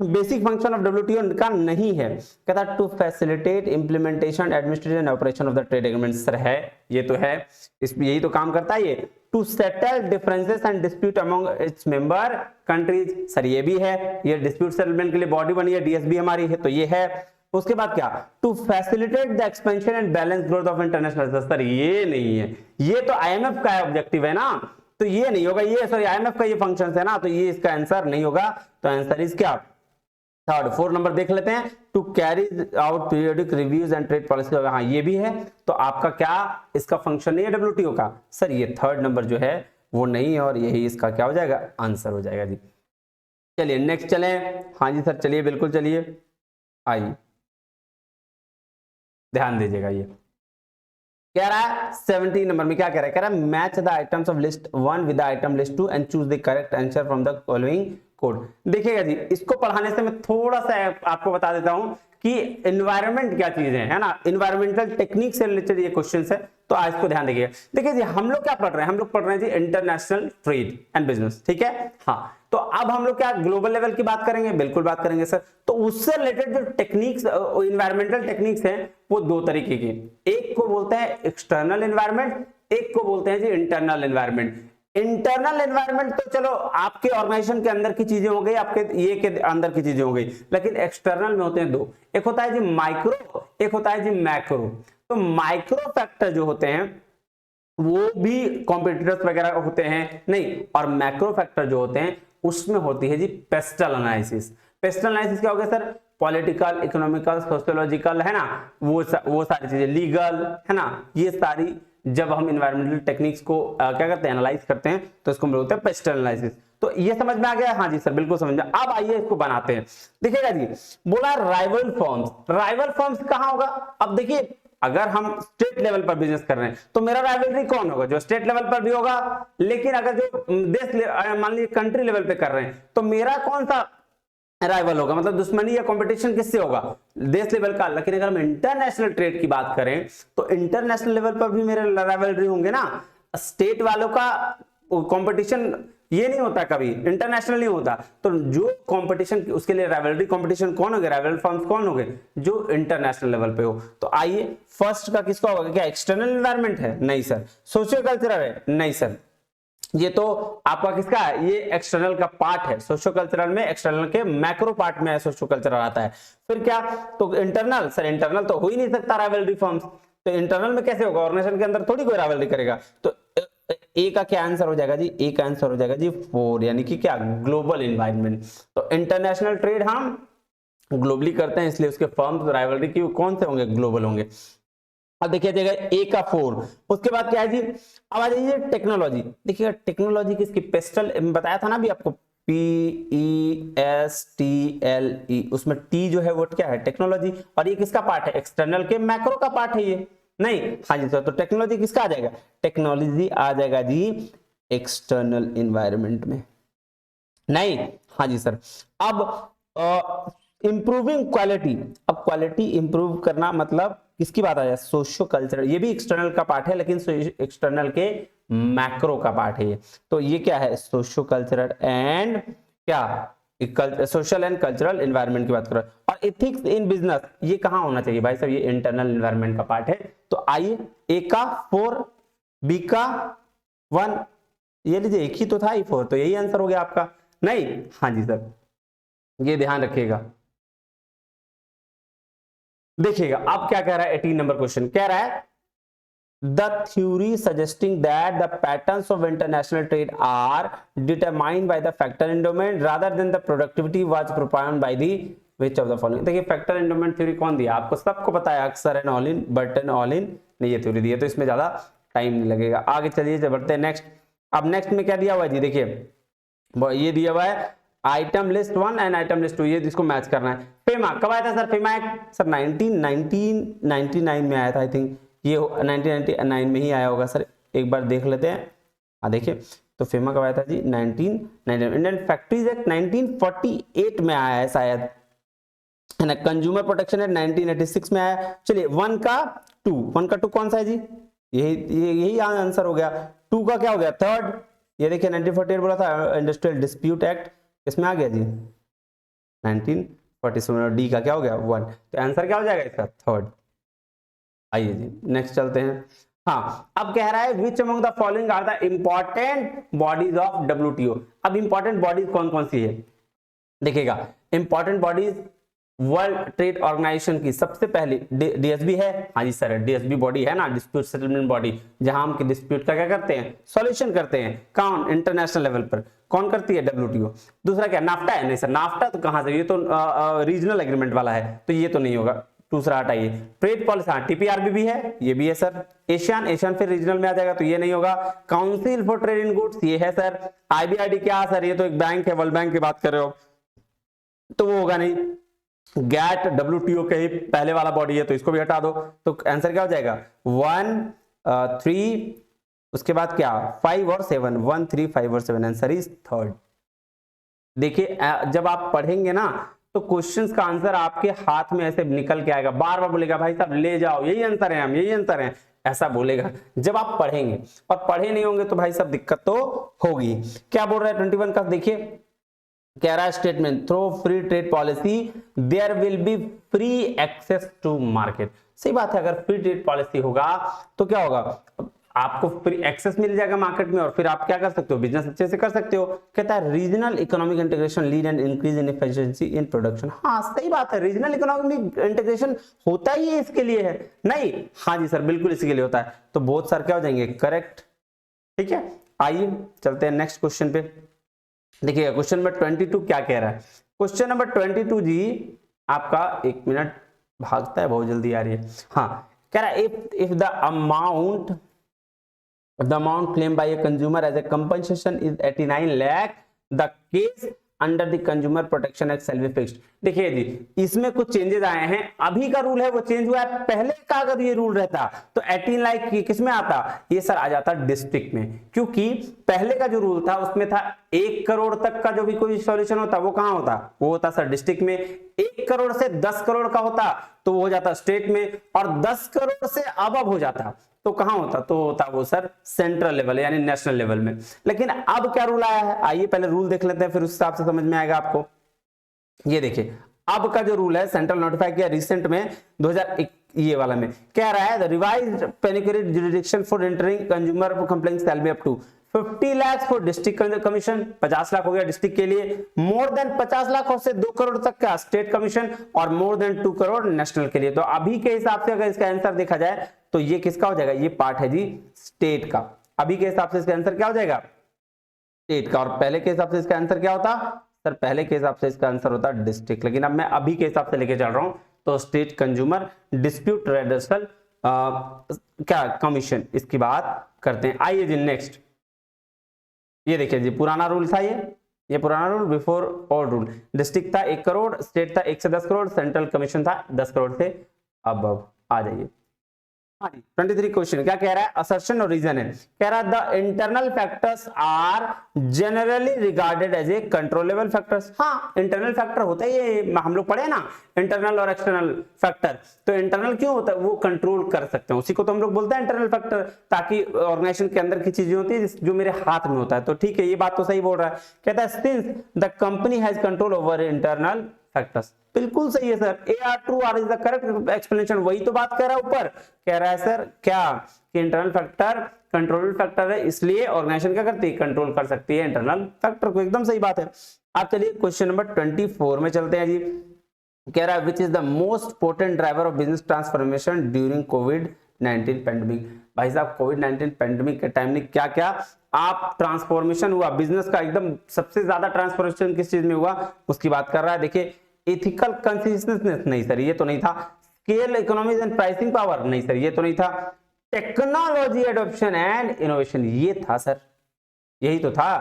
बेसिक फंक्शन ऑफ डब्ल्यूटीओ का नहीं है। कहता है to facilitate implementation administration and operation of the trade agreement. Sir है, ये तो है, इसमें यही तो काम करता है ये, to settle differences and dispute among its member countries. Sir ये भी है, ये डिस्प्यूट सेटलमेंट के लिए बॉडी बनी है, डीएसबी हमारी है, तो ये है। उसके बाद क्या, to facilitate the expansion and balance growth of international. Sir ये नहीं है, ये तो आईएमएफ का ऑब्जेक्टिव है ना, तो ये नहीं होगा, ये सॉरी आईएमएफ का ये फंक्शन है ना, तो ये इसका आंसर नहीं होगा। तो आंसर इज क्या, थर्ड। 4 नंबर देख लेते हैं, to carry out periodic reviews and trade policy. हाँ ये भी है, तो आपका क्या इसका फंक्शन नहीं है डब्ल्यूटीओ का। सर ये थर्ड नंबर जो है वो नहीं है, और यही इसका क्या हो जाएगा, आंसर हो जाएगा जी। चलिए नेक्स्ट चलें। हाँ जी सर चलिए, बिल्कुल चलिए, आइए ध्यान दीजिएगा। ये कह रहा है 17 नंबर में क्या कह रहा है, कह रहा है match the items of list 1 with the item list 2 and choose the correct answer from the following code. देखिएगा जी, इसको पढ़ाने से मैं थोड़ा सा आपको बता देता हूं कि एनवायरनमेंट क्या चीज है ना, एनवायरमेंटल टेक्निक से रिलेटेड ये क्वेश्चन है, तो आज को ध्यान देखिए। देखिए जी हम लोग क्या पढ़ रहे हैं, हम लोग पढ़ रहे हैं जी इंटरनेशनल ट्रेड एंड बिजनेस, ठीक है। हाँ तो अब हम लोग क्या ग्लोबल लेवल की बात करेंगे, बिल्कुल बात करेंगे सर। तो उससे रिलेटेड जो टेक्निक्स, एनवायरमेंटल टेक्निक्स हैं वो 2 तरीके की, एक को बोलते हैं एक्सटर्नल एनवायरमेंट, एक को बोलते हैं जी इंटरनल एनवायरमेंट। इंटरनल एनवायरमेंट तो चलो आपके ऑर्गेनाइजेशन के अंदर की चीजें हो गई, आपके ये के अंदर की चीजें हो गई, लेकिन एक्सटर्नल में होते हैं 2, एक होता है जी माइक्रो, एक होता है जी मैक्रो। तो माइक्रो फैक्टर जो होते हैं वो भी कॉम्पिटिटर्स वगैरह होते हैं नहीं, और मैक्रो फैक्टर जो होते हैं उसमें होती है जी पेस्टल एनालिसिस। पेस्टल एनालिसिस क्या हो गया सर, पॉलिटिकल, इकोनॉमिकल, सोशियोलॉजिकल, है ना, वो सारी चीजें, लीगल, है ना, ये सारी जब हम एनवायरमेंटल टेक्निक्स को क्या करते हैं, एनालाइज करते हैं, तो इसको हम बोलते हैं पेस्टल एनालिसिस। तो ये समझ में आ गया, हाँ जी सर बिल्कुल समझ में। अब आइए इसको बनाते हैं। देखिएगा जी, बोला राइवल फर्म्स, राइवल फर्म्स कहां होगा। अब देखिए अगर हम स्टेट लेवल पर बिजनेस कर रहे हैं तो मेरा राइवलरी कौन होगा, जो स्टेट लेवल पर भी होगा, लेकिन अगर जो देश मान लीजिए कंट्री लेवल पे कर रहे हैं तो मेरा कौन सा राइवल होगा, मतलब दुश्मनी या कंपटीशन किससे होगा, देश लेवल का। लेकिन अगर हम इंटरनेशनल ट्रेड की बात करें तो इंटरनेशनल लेवल पर भी मेरे राइवलरी होंगे ना। स्टेट वालों का कंपटीशन ये नहीं होता, कभी इंटरनेशनल नहीं होता, तो जो कंपटीशन उसके लिए राइवलरी कंपटीशन कौन हो गए, राइवल फर्म्स कौन हो गए, जो इंटरनेशनल लेवल पे हो। तो आइए फर्स्ट का किसका होगा, क्या एक्सटर्नल एनवायरनमेंट है, नहीं सर। सोशियो कल्चरल है, नहीं सर। ये तो आपका किसका है, ये एक्सटर्नल का पार्ट है। सोशियो कल्चरल में एक्सटर्नल के मैक्रो पार्ट में सोशियो कल्चरल आता है। फिर क्या, तो इंटरनल, सर इंटरनल तो हो ही नहीं सकता राइवलरी फर्म्स। तो इंटरनल में कैसे होगा, ऑर्गेनाइजेशन के अंदर थोड़ी कोई राइवलरी करेगा। तो ए का क्या आंसर हो जाएगा जी, ए का आंसर हो जाएगा जी 4, यानी कि क्या, ग्लोबल एनवायरनमेंट। तो इंटरनेशनल ट्रेड हम ग्लोबली करते हैं, इसलिए उसके फर्म्स राइवलरी की कौन से होंगे, ग्लोबल होंगे। अब देखिए जाएगा ए का 4। उसके बाद क्या है जी, अब आ जाइए टेक्नोलॉजी। देखिएगा टेक्नोलॉजी किसकी, पेस्टल बताया था ना अभी आपको, PESTLE, उसमें टी जो है वो क्या है, टेक्नोलॉजी, और ये किसका पार्ट है, एक्सटर्नल के मैक्रो का पार्ट है ये, नहीं, हाँ जी सर। तो टेक्नोलॉजी किसका आ जाएगा, टेक्नोलॉजी आ जाएगा जी एक्सटर्नल एनवायरनमेंट में, नहीं, हाँ जी सर। अब इंप्रूविंग क्वालिटी, अब क्वालिटी इंप्रूव करना मतलब किसकी बात आ जाए, सोशियो कल्चरल, ये भी एक्सटर्नल का पार्ट है, लेकिन एक्सटर्नल के मैक्रो का पार्ट है ये। तो ये क्या है, सोशियो कल्चरल एंड क्या, सोशल एंड कल्चरल एनवायरनमेंट की बात करो। और एथिक्स इन बिजनेस, ये कहां होना चाहिए भाई साहब, ये इंटरनल एनवायरनमेंट का पार्ट है। तो आइए, ए का 4, बी का 1, ये लीजिए एक ही तो था, 4, तो यही आंसर हो गया आपका, नहीं, हाँ जी सर, ये ध्यान रखिएगा। देखिएगा अब क्या कह रहा है, 18 नंबर क्वेश्चन कह रहा है, the theory suggesting that the patterns of international trade are determined by the factor endowment rather than the productivity was propounded by the which of the following। देखिए फैक्टर एंडोमेंट थ्योरी कौन दिया आपको, सबको पता है, अक्सर and all in, but and all in ने ये थ्योरी दी है, तो इसमें ज्यादा टाइम नहीं लगेगा। आगे चलिए बढ़ते हैं नेक्स्ट। अब नेक्स्ट में क्या दिया हुआ है जी, देखिए ये दिया हुआ है item list 1 and item list 2, ये जिसको मैच करना है। फेमा कब आया था सर, फेमा एक्ट सर 1999 में आया था आई थिंक, ये 1999 में ही आया होगा सर, एक बार देख लेते हैं। हाँ देखिए, तो फेमा कब आया था जी, 1999। इंडियन फैक्ट्रीज एक्ट 1948 में आया है शायद, है ना। कंज्यूमर प्रोटेक्शन एक्ट 1986 में आया। चलिए 1 का 2 कौन सा है जी, यही आंसर हो गया। 2 का क्या हो गया, 3rd, ये देखिए 1948 बोला था, इंडस्ट्रियल डिस्प्यूट एक्ट इसमें आ गया जी 1947। डी का क्या हो गया 1, तो आंसर क्या हो जाएगा इसका 3rd। आइए जी नेक्स्ट चलते हैं। हाँ अब कह रहा है which among the following are the important bodies of WTO। अब इंपॉर्टेंट बॉडीज कौन कौन सी है, देखिएगा important bodies World Trade Organization की सबसे पहली DSB है, हाँ जी सर, DSB बॉडी है ना, डिस्प्यूट सेटलमेंट बॉडी, जहां हम डिस्प्यूट का क्या करते हैं, सॉल्यूशन करते हैं, कौन, इंटरनेशनल लेवल पर, कौन करती है, WTO। दूसरा क्या, नाफ्टा है, नहीं सर नाफ्टा तो कहां से, ये तो रीजनल एग्रीमेंट वाला है, तो ये तो नहीं होगा, दूसरा हटाइए। ट्रेड पॉलिसी, हाँ TPRB भी है, ये भी है सर। एशियन फिर रीजनल में आ जाएगा, तो ये नहीं होगा। Council for trade in goods, ये है सर। IBRD क्या सर, ये तो एक बैंक है, वर्ल्ड बैंक की बात कर रहे हो, तो वो होगा नहीं। गैट WTO के ही पहले वाला बॉडी है, तो इसको भी हटा दो, तो आंसर क्या हो जाएगा 1, 3, उसके बाद क्या 5 और 7, 1, 3, 5 और 7, आंसर इज 3rd। देखिए जब आप पढ़ेंगे ना तो क्वेश्चंस का आंसर आपके हाथ में ऐसे निकल के आएगा, बार बार बोलेगा भाई साहब ले जाओ, यही आंसर है, हम यही आंसर है, ऐसा बोलेगा जब आप पढ़ेंगे, और पढ़े नहीं होंगे तो भाई साहब दिक्कत तो होगी। क्या बोल रहा है 21 का, देखिए कह रहा है statement, through free trade policy there will be free access to market. सही बात है, अगर फ्री ट्रेड पॉलिसी होगा तो क्या होगा, आपको फ्री एक्सेस मिल जाएगा मार्केट में, और फिर आप क्या कर सकते हो, बिजनेस अच्छे से कर सकते हो। कहता है regional economic integration lead and increase in efficiency in production. हाँ सही बात है, रीजनल इकोनॉमिक इंटीग्रेशन होता ही इसके लिए है, नहीं, हाँ जी सर बिल्कुल इसके लिए होता है। तो बहुत सारे क्या हो जाएंगे, करेक्ट, ठीक है। आइए चलते हैं नेक्स्ट क्वेश्चन पे। देखिएगा क्वेश्चन नंबर 22 क्या कह रहा है, क्वेश्चन नंबर 22 जी आपका, एक मिनट भागता है, बहुत जल्दी आ रही है। हाँ कह रहा है if the amount claimed by a consumer as a compensation is 89 lakh, the case under the consumer protection act shall be fixed. देखिए जी इसमें कुछ चेंजेस आए हैं, अभी का रूल है वो चेंज हुआ है, पहले का अगर ये रूल रहता तो 18 लाख किस में आता, ये सर आ जाता डिस्ट्रिक्ट में, क्योंकि पहले का जो रूल था उसमें था 1 करोड़ तक का जो भी कोई सॉल्यूशन होता वो कहां होता, वो होता सर डिस्ट्रिक्ट में। 1 करोड़ से 10 करोड़ का होता तो वो हो जाता स्टेट में, और 10 करोड़ से अबव हो जाता तो कहां होता, तो होता वो सर सेंट्रल लेवल यानी नेशनल लेवल में। लेकिन अब क्या रूल आया है, आइए पहले रूल देख लेते हैं, फिर उस हिसाब से समझ में आएगा आपको। ये देखिए अब का जो रूल है, सेंट्रल नोटिफाई किया रिसेंट में 2001 ये वाला में, कह रहा है the revised pecuniary jurisdiction for entering consumer complaints shall be up to 50 lakh for district commission, 50 lakh हो गया डिस्ट्रिक्ट के लिए, मोर देन 50 लाख और से 2 करोड़ तक का स्टेट कमीशन, और मोर देन 2 करोड़ नेशनल के लिए। तो अभी के हिसाब से अगर इसका आंसर देखा जाए तो ये किसका हो जाएगा, ये पार्ट है जी स्टेट का। अभी के हिसाब से इसका आंसर क्या हो जाएगा, स्टेट का। और पहले के हिसाब से इसका आंसर क्या होता सर, पहले के हिसाब से इसका आंसर होता डिस्ट्रिक्ट, लेकिन अब मैं अभी के हिसाब से लेके चल रहा हूं तो स्टेट कंज्यूमर डिस्प्यूट रेडर्सल क्या कमीशन, इसकी बात करते हैं। आइए जी नेक्स्ट, ये देखिए जी पुराना रूल था, ये पुराना rule before old rule. District था 1 करोड़, स्टेट था 1 से 10 करोड़, सेंट्रल कमीशन था 10 करोड़ से अब आ जाइए। 23 क्वेश्चन क्या कह रहा है, असर्शन और रीजन है। कह रहा है the internal factors are generally regarded as a controllable factors. हाँ इंटरनल फैक्टर होता है, ये हम लोग पढ़े ना इंटरनल और एक्सटर्नल फैक्टर। तो इंटरनल क्यों होता है, वो कंट्रोल कर सकते हैं, उसी को तो हम लोग बोलते हैं इंटरनल फैक्टर, ताकि ऑर्गेनाइजेशन के अंदर की चीजें होती है जो मेरे हाथ में होता है। तो ठीक है, ये बात तो सही बोल रहा है। कहता है since the company has control over internal factors, बिल्कुल सही है sir, A R true R is the correct explanation. वही तो बात कर रहा है ऊपर, कह रहा है सर क्या कि इंटरनल फैक्टर कंट्रोल फैक्टर है, इसलिए ऑर्गेनाइजेशन क्या करती है, कंट्रोल कर सकती है इंटरनल फैक्टर को। एकदम सही बात है। आप चलिए क्वेश्चन नंबर 24 में चलते हैं जी। कह रहा है which is the most potent driver of business transformation during covid pandemic. भाई साहब कोविड-19 पैंडेमिक के टाइम में क्या क्या आप ट्रांसफॉर्मेशन हुआ बिजनेस का, एकदम सबसे ज्यादा ट्रांसफॉर्मेशन किस चीज में हुआ उसकी बात कर रहा है। देखिए एथिकल कंसिस्टेंसी नहीं सर, ये तो नहीं था। Scale economies and pricing power नहीं सर, ये तो नहीं था। टेक्नोलॉजी एडॉप्शन एंड इनोवेशन, ये था सर, यही तो था।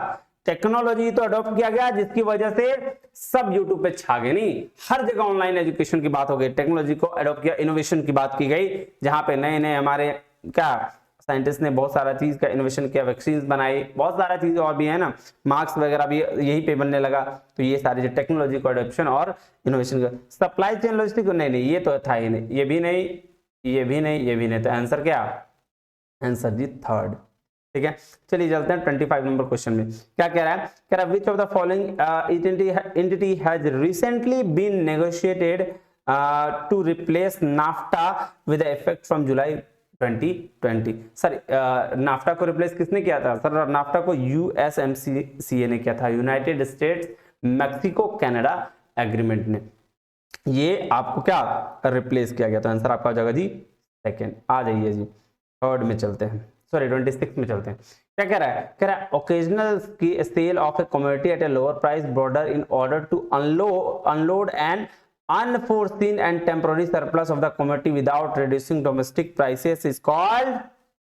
टेक्नोलॉजी तो अडॉप्ट किया गया जिसकी वजह से सब यूट्यूब पे छा गए, नहीं हर जगह ऑनलाइन एजुकेशन की बात हो गई, टेक्नोलॉजी को अडॉप्ट किया, इनोवेशन की बात की गई, जहां पे नए नए हमारे क्या साइंटिस्ट ने बहुत सारा चीज का इनोवेशन किया, वैक्सीन बनाई, बहुत सारा चीज और भी है ना, मार्क्स वगैरह भी यही पे बनने लगा। तो ये सारी जो टेक्नोलॉजी को एडॉप्शन और इनोवेशन का। सप्लाई चेन लॉजिस्टिक नहीं, ये तो था ही नहीं, ये भी नहीं, ये भी नहीं, ये भी नहीं। तो आंसर क्या, आंसर जी थर्ड। ठीक है, चलिए चलते हैं 25 नंबर क्वेश्चन में। क्या कह रहा है, कह रहा है which of the following entity has recently been negotiated to replace NAFTA with effect from July 2020। Sir NAFTA को रिप्लेस किसने किया था सर, नाफ्टा को यूएसएमसीए ने किया था, United states Mexico Canada agreement ने, ये आपको क्या रिप्लेस किया गया। तो आंसर आपका हो जाएगा जी सेकंड। आ जाइए जी थर्ड में चलते हैं, सॉरी 26 में चलते हैं। क्या कह रहा है, कह रहा है occasional sale of a commodity at a lower price border in order to unload and unforeseen and temporary surplus of the commodity without reducing domestic prices is called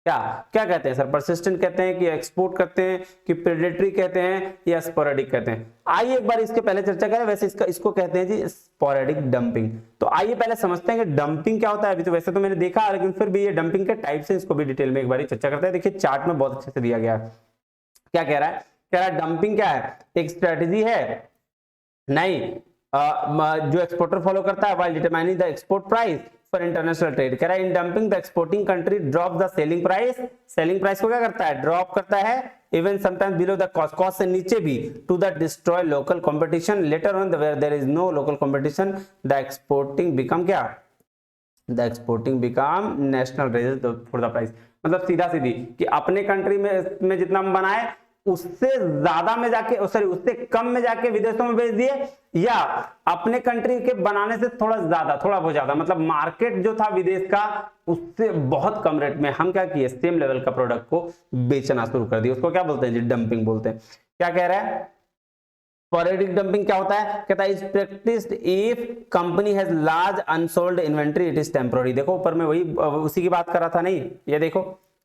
क्या क्या कहते हैं सर, persistent कहते हैं कि एक्सपोर्ट करते हैं कि प्रेडेटरी कहते हैं या स्पोरेडिक कहते हैं। आइए एक बार इसके पहले चर्चा करें। वैसे इसको कहते हैं जी स्पोरेडिक डंपिंग। तो आइए पहले समझते हैं कि डंपिंग क्या होता है। अभी तो वैसे तो मैंने देखा, लेकिन फिर भी ये डंपिंग के टाइप से इसको भी डिटेल में एक बार चर्चा करते हैं। देखिए चार्ट में बहुत अच्छे से दिया गया है। क्या कह रहा है, कह रहा है डंपिंग क्या है, एक स्ट्रेटेजी है नहीं जो एक्सपोर्टर फॉलो करता है while determining the export price for international trade। कह रहा है in dumping the exporting country drop the selling price, selling price को क्या करता है, ड्रॉप करता है, even sometimes below the cost, cost से नीचे भी, to the destroy local competition. Later on where there is no local competition the exporting become क्या, the exporting become national raise for the price. मतलब सीधा सीधी कि अपने कंट्री में जितना हम बनाए उससे ज्यादा में जाके, सॉरी उससे कम में जाके विदेशों में बेच दिए, या अपने कंट्री के बनाने से थोड़ा ज्यादा, थोड़ा बहुत ज्यादा, मतलब मार्केट जो था विदेश का उससे बहुत कम रेट में हम क्या किए, सेम लेवल का प्रोडक्ट को बेचना शुरू कर दिया। उसको क्या बोलते हैं जी, डंपिंग बोलते हैं। क्या कह रहा है, स्पोरेडिक डंपिंग क्या होता है, कहता है is practised if company has large unsold inventory it is temporary. देखो ऊपर में वही उसी की बात कर रहा था, नहीं ये देखो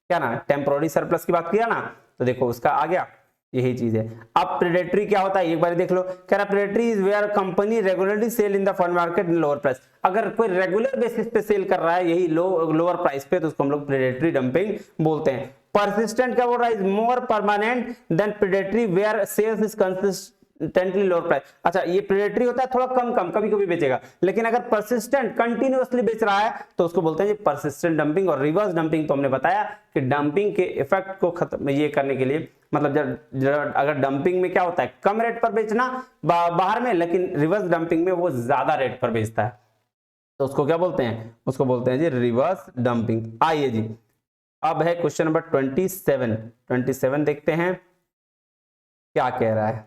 क्या ना टेम्पोररी सरप्लस की बात किया ना, तो देखो उसका आ गया, यही चीज है। अब प्रेडेटरी क्या होता है एक बार देख लो। कह रहा predatory is where company regularly sell in the foreign market in lower price. अगर कोई रेगुलर बेसिस पे सेल कर रहा है यही लोअर प्राइस पे, तो उसको हम लोग प्रेडेटरी डंपिंग बोलते हैं। परसिस्टेंट क्या बोल रहा है, is more permanent than predatory where sales is consistently lower price. अच्छा ये प्रेडेटरी होता है थोड़ा कम कम कभी कभी बेचेगा, लेकिन अगर परसिस्टेंट कंटिन्यूअसली बेच रहा है तो उसको बोलते हैं परसिस्टेंट डंपिंग। और रिवर्स डंपिंग तो हमने बताया कि डंपिंग के इफेक्ट को खत्म ये करने के लिए, मतलब जब अगर डंपिंग में क्या होता है कम रेट पर बेचना बाहर में, लेकिन रिवर्स डंपिंग में वो ज्यादा रेट पर बेचता है, तो उसको क्या बोलते हैं, उसको बोलते हैं जी रिवर्स डंपिंग। आइए जी अब है क्वेश्चन नंबर 27 देखते हैं क्या कह रहा है।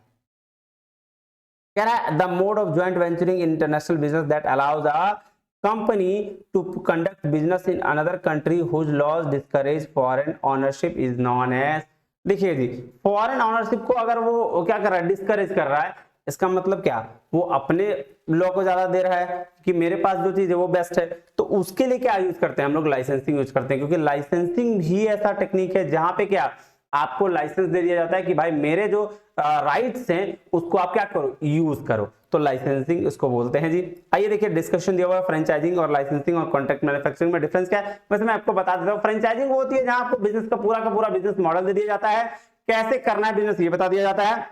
कह रहा है the mode of joint venturing international business that allows a company to conduct business in another country whose laws discourage foreign ownership is known as। देखिए जी, फॉरेन ऑनरशिप को अगर वो क्या कर रहा है, डिस्करेज कर रहा है, इसका मतलब क्या, वो अपने लॉ को ज्यादा दे रहा है कि मेरे पास जो चीज है वो बेस्ट है, तो उसके लिए क्या यूज करते हैं हम लोग, लाइसेंसिंग यूज करते हैं, क्योंकि लाइसेंसिंग ही ऐसा टेक्निक है जहां पे क्या आपको लाइसेंस दे दिया जाता है कि भाई मेरे जो राइट्स हैं उसको आप क्या करो, यूज करो, तो लाइसेंसिंग इसको बोलते हैं जी। आइए देखिए डिस्कशन दिया हुआ है फ्रेंचाइजिंग और लाइसेंसिंग और कॉन्ट्रैक्ट मैन्युफैक्चरिंग में डिफरेंस क्या है। वैसे मैं आपको बता देता हूँ, फ्रेंचाइजिंग वो होती है जहां आपको बिजनेस का पूरा बिजनेस मॉडल दे दिया जाता है, कैसे करना है बिजनेस ये बता दिया जाता है,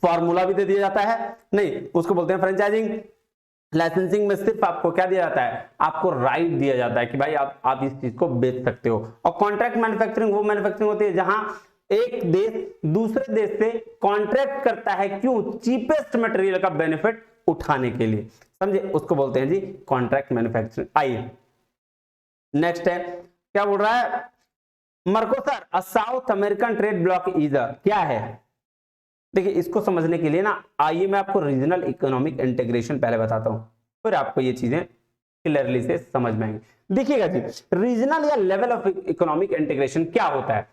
फॉर्मूला भी दे दिया जाता है, नहीं उसको बोलते हैं फ्रेंचाइजिंग। लाइसेंसिंग में सिर्फ आपको क्या दिया जाता है, आपको राइट दिया जाता है कि भाई आप इस चीज को बेच सकते हो। और कॉन्ट्रैक्ट मैन्युफैक्चरिंग वो मैन्युफैक्चरिंग होती है जहां एक देश दूसरे देश से कॉन्ट्रैक्ट करता है, क्यों, चीपेस्ट मटेरियल का बेनिफिट उठाने के लिए, समझे, उसको बोलते हैं जी कॉन्ट्रैक्ट मैन्युफैक्चरिंग। आइए नेक्स्ट है, क्या बोल रहा है, Mercosur a South American trade bloc is क्या है। देखिए इसको समझने के लिए ना आइए मैं आपको रीजनल इकोनॉमिक इंटीग्रेशन पहले बताता हूं, फिर आपको ये चीजें क्लियरली से समझ में आएंगी। देखिएगा जी, रीजनल या लेवल ऑफ इकोनॉमिक इंटीग्रेशन क्या होता है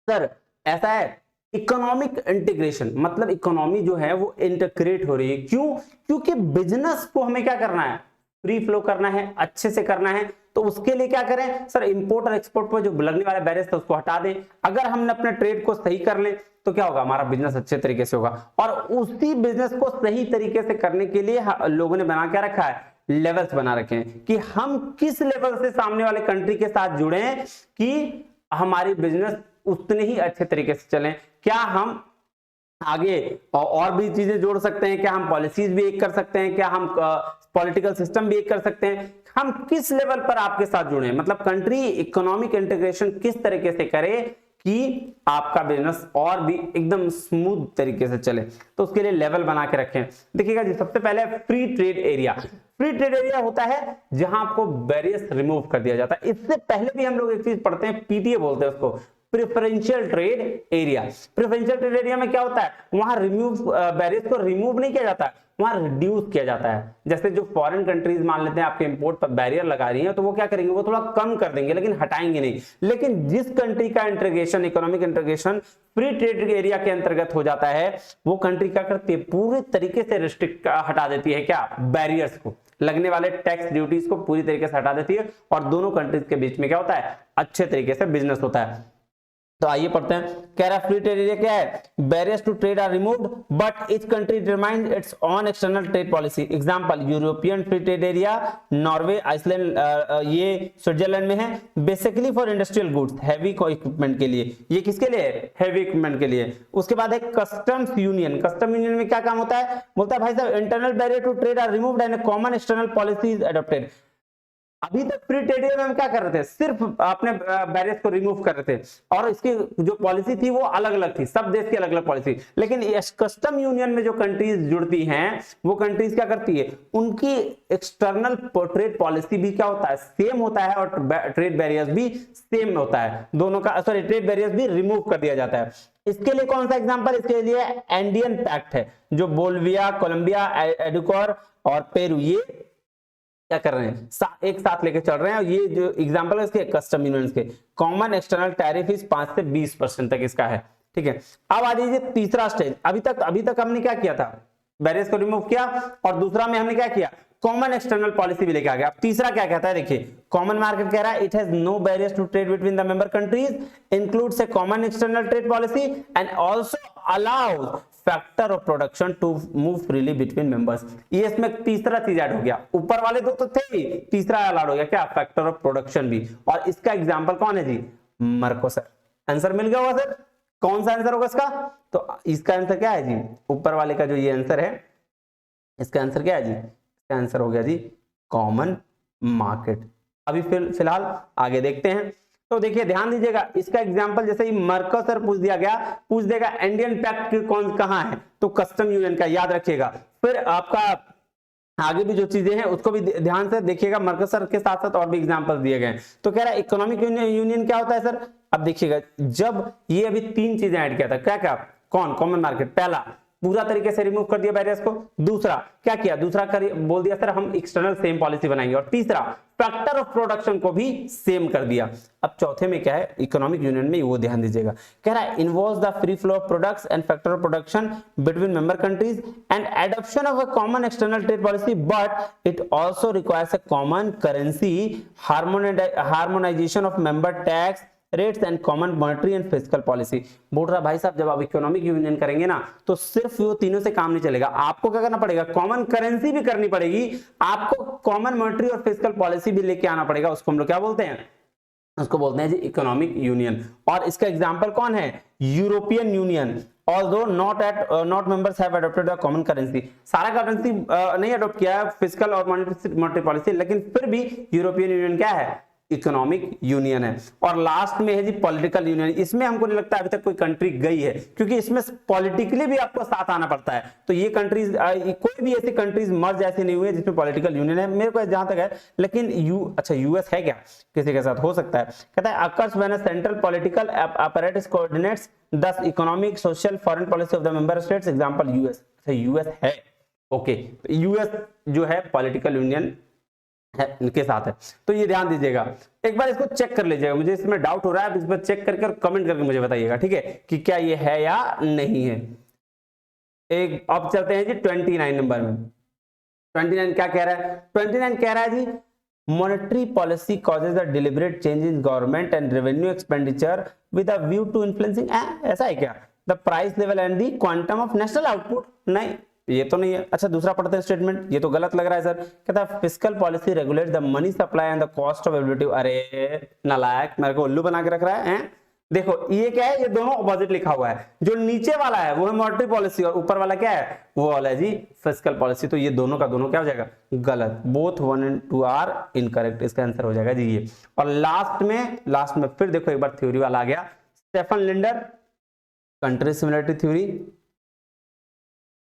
सर, ऐसा है इकोनॉमिक इंटीग्रेशन मतलब इकोनॉमी जो है वो इंटीग्रेट हो रही है, क्यों, क्योंकि बिजनेस को हमें क्या करना है, फ्री फ्लो करना है, अच्छे से करना है, तो उसके लिए क्या करें सर, इंपोर्ट और एक्सपोर्ट पर जो लगने वाले बैरियर्स थे उसको हटा दें। अगर हमने अपने ट्रेड को सही कर लें तो क्या होगा, हमारा बिजनेस अच्छे तरीके से होगा। और उसी बिजनेस को सही तरीके से करने के लिए लोगों ने बना क्या रखा है, लेवल्स बना रखे हैं कि हम किस लेवल से सामने वाले कंट्री के साथ जुड़े कि हमारी बिजनेस उतने ही अच्छे तरीके से चलें। क्या हम आगे और भी चीजें जोड़ सकते हैं, क्या हम पॉलिसीज भी एक कर सकते हैं, क्या हम पॉलिटिकल सिस्टम भी एक कर सकते हैं, हम किस लेवल पर आपके साथ जुड़े, मतलब कंट्री इकोनॉमिक इंटीग्रेशन किस तरीके से करे कि आपका बिजनेस और भी एकदम स्मूथ तरीके से चले, तो उसके लिए लेवल बना के रखें। देखिएगा जी, सबसे पहले free trade area. Free trade area होता है जहां आपको बैरियर्स रिमूव कर दिया जाता है। इससे पहले भी हम लोग एक चीज पढ़ते हैं, पीटीए बोलते हैं उसको, preferential trade area. Preferential trade area में क्या होता है, वहां बैरियर्स को रिमूव नहीं किया जाता, वहां रिड्यूस किया जाता है। जैसे जो फॉरेन कंट्रीज मान लेते हैं आपके इंपोर्ट पर बैरियर लगा रही हैं, तो वो क्या करेंगे, वो थोड़ा कम कर देंगे लेकिन हटाएंगे नहीं। लेकिन जिस कंट्री का integration, economic integration free trade area के अंतर्गत हो जाता है, वो कंट्री क्या करती है, पूरे तरीके से रिस्ट्रिक्ट हटा देती है, क्या, बैरियर्स को, लगने वाले टैक्स ड्यूटीज को पूरी तरीके से हटा देती है, और दोनों कंट्रीज के बीच में क्या होता है, अच्छे तरीके से बिजनेस होता है। तो आइए पढ़ते हैं, कह रहा फ्री ट्रेड एरिया क्या है, barriers to trade are removed but each country determines its own external trade policy. Example European free trade area, Norway, Iceland, ये स्विट्जरलैंड में है, basically for industrial goods, heavy equipment के लिए। ये किसके लिए है, हैवी इक्विपमेंट के लिए। उसके बाद है कस्टम्स यूनियन। कस्टम यूनियन में क्या काम होता है, बोलता है भाई साहब internal barrier to trade are removed and common external policy is adopted. अभी तक फ्री ट्रेड एरिया में हम क्या कर रहे थे, सिर्फ अपने बैरियर्स को रिमूव कर रहे थे, और इसकी जो पॉलिसी थी वो अलग अलग थी, सब देश की अलग अलग पॉलिसी। लेकिन कस्टम यूनियन में जो कंट्रीज जुड़ती हैं, वो कंट्रीज क्या करती है, उनकी एक्सटर्नल ट्रेड पॉलिसी भी क्या होता है, सेम होता है, और ट्रेड बैरियर्स भी सेम होता है, दोनों का, सॉरी, ट्रेड बैरियर्स भी रिमूव कर दिया जाता है। इसके लिए कौन सा एग्जांपल, इसके लिए एंडियन पैक्ट है, जो बोल्विया, कोलंबिया, एडुकोर और पेरू ये क्या कर रहे हैं, एक साथ लेके चल रहे हैं। और ये जो एग्जांपल है इसके कस्टम यूनियंस के, कॉमन एक्सटर्नल टैरिफ इज 5 से 20% तक इसका है, ठीक है। अब आ जाइए तीसरा स्टेज। अभी तक हमने क्या किया था, बैरियर्स को रिमूव किया, और दूसरा में हमने क्या किया, कॉमन एक्सटर्नल पॉलिसी भी लेके आ गया। अब तीसरा क्या कहता है, देखिए कॉमन मार्केट कह रहा है it has no barriers to trade between the member countries, includes a common external trade policy and also allows factor of production to move freely between members. ये इसमें तीसरा चीज ऐड हो गया, ऊपर वाले दो तो थे ही, तीसरा ऐड हो गया, क्या, फैक्टर ऑफ प्रोडक्शन भी। और इसका एग्जांपल कौन है जी, मर्कोसर। आंसर मिल गया होगा सर, कौन सा आंसर होगा इसका, तो इसका आंसर क्या है जी, ऊपर वाले का जो ये आंसर है, इसका आंसर क्या है जी, इसका आंसर हो गया जी कॉमन मार्केट। अभी फिलहाल आगे देखते हैं। तो देखिए ध्यान दीजिएगा, इसका एग्जांपल जैसे ही मर्कोसर पूछ दिया गया, पूछ देगा इंडियन पैक्ट कौन कहां है, तो कस्टम यूनियन का याद रखिएगा। फिर आपका आगे भी जो चीजें हैं उसको भी ध्यान से देखिएगा, मर्कोसर के साथ साथ और भी एग्जांपल दिए गए हैं। तो कह रहा है इकोनॉमिक यूनियन क्या होता है सर, अब देखिएगा, जब ये अभी 3 चीजें ऐड किया था, क्या क्या, कौन, कॉमन मार्केट, पहला पूरा तरीके से रिमूव कर दिया बैरियर्स को। दूसरा क्या किया, दूसरा बोल दिया सर हम एक्सटर्नल सेम पॉलिसी बनाएंगे। और तीसरा फैक्टर ऑफ प्रोडक्शन को भी सेम कर दिया। अब चौथे में क्या है, इकोनॉमिक यूनियन में वो ध्यान दीजिएगा, कह रहा है involves the free flow of products and factor of production between member countries and adoption of a common external trade policy, but it also requires a common currency, harmonisation of member tax rates and common monetary and fiscal policy. बोल रहा भाई साहब जब आप इकोनॉमिक यूनियन करेंगे ना तो सिर्फ वो तीनों से काम नहीं चलेगा, आपको क्या करना पड़ेगा, कॉमन करेंसी भी करनी पड़ेगी, आपको कॉमन मॉनेटरी और फिस्कल पॉलिसी भी लेके आना पड़ेगा। उसको हम लोग क्या बोलते हैं, उसको बोलते हैं जी इकोनॉमिक यूनियन। और इसका एग्जांपल कौन है, European union. Although not members have adopted a common currency, सारा करेंसी नहीं अडॉप्ट किया है फिस्कल और मॉनेटरी पॉलिसी, लेकिन फिर भी यूरोपियन यूनियन क्या है, इकोनॉमिक यूनियन है। और लास्ट में है जी पॉलिटिकल यूनियन। इसमें हमको नहीं लगता अभी तक कोई कंट्री गई है, क्योंकि इसमें पॉलिटिकली भी आपको साथ आना पड़ता है। तो ये कंट्रीज कोई भी ऐसी कंट्रीज मर्ज ऐसी नहीं हुई है जिसमें पॉलिटिकल यूनियन है, मेरे को जहां तक है। लेकिन अच्छा यूएस है क्या किसी के साथ, हो सकता है। कहता है occurs when a central political apparatus coordinates thus economic social foreign policy of the member states, example US. अच्छा यूएस है, ओके, यूएस जो है पॉलिटिकल यूनियन है इनके साथ है। तो ये ध्यान दीजिएगा, एक बार इसको चेक कर लीजिएगा, मुझे इसमें डाउट हो रहा है, आप इस पर चेक करके और कमेंट करके मुझे बताइएगा, ठीक है, कि क्या ये है या नहीं है। एक अब चलते हैं जी 29 नंबर में। 29 क्या कह रहा है, 29 कह रहा है जी monetary policy causes a deliberate change in government and revenue expenditure with a view to influencing, ऐसा है क्या, the price level and the quantum of national output, नहीं ये तो नहीं है। अच्छा दूसरा पढ़ते हैं स्टेटमेंट, ये तो गलत लग रहा है सर। कहता है fiscal policy regulate the money supply and the cost of availability. अरे नालायक, मेरे को उल्लू बना के रख रहा है। देखो ये क्या है, ये दोनों ऑपोजिट लिखा हुआ है, जो नीचे वाला है वो है मॉनेटरी पॉलिसी और ऊपर वाला क्या है, वो वाला है जी फिस्कल पॉलिसी। तो ये दोनों का दोनों क्या हो जाएगा, गलत, बोथ 1 and 2 आर इनकरेक्ट, इसका आंसर हो जाएगा जी ये। और लास्ट में फिर देखो एक बार थ्योरी वाला आ गया, Stefan Linder country similarity theory,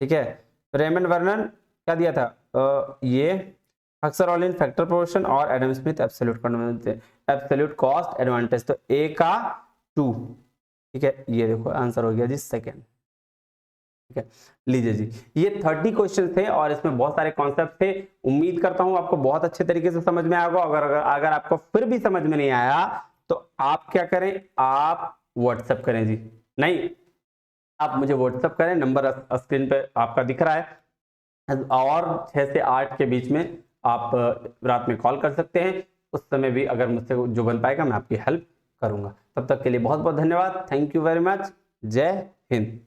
ठीक है। रेमंड वर्नर क्या दिया था, ये Heckscher Ohlin factor proportion और Adam Smith absolute cost advantage. तो ए का 2, ठीक है, ये देखो आंसर हो गया जी सेकंड, ठीक है। लीजिए जी, ये 30 क्वेश्चन थे और इसमें बहुत सारे कॉन्सेप्ट थे। उम्मीद करता हूं आपको बहुत अच्छे तरीके से समझ में आया होगा। अगर आपको फिर भी समझ में नहीं आया तो आप क्या करें, आप व्हाट्सएप करें जी, नहीं आप मुझे व्हाट्सएप करें, नंबर स्क्रीन पे आपका दिख रहा है, और 6 से 8 के बीच में आप रात में कॉल कर सकते हैं। उस समय भी अगर मुझसे जो बन पाएगा मैं आपकी हेल्प करूंगा। तब तक के लिए बहुत बहुत धन्यवाद, थैंक यू वेरी मच, जय हिंद।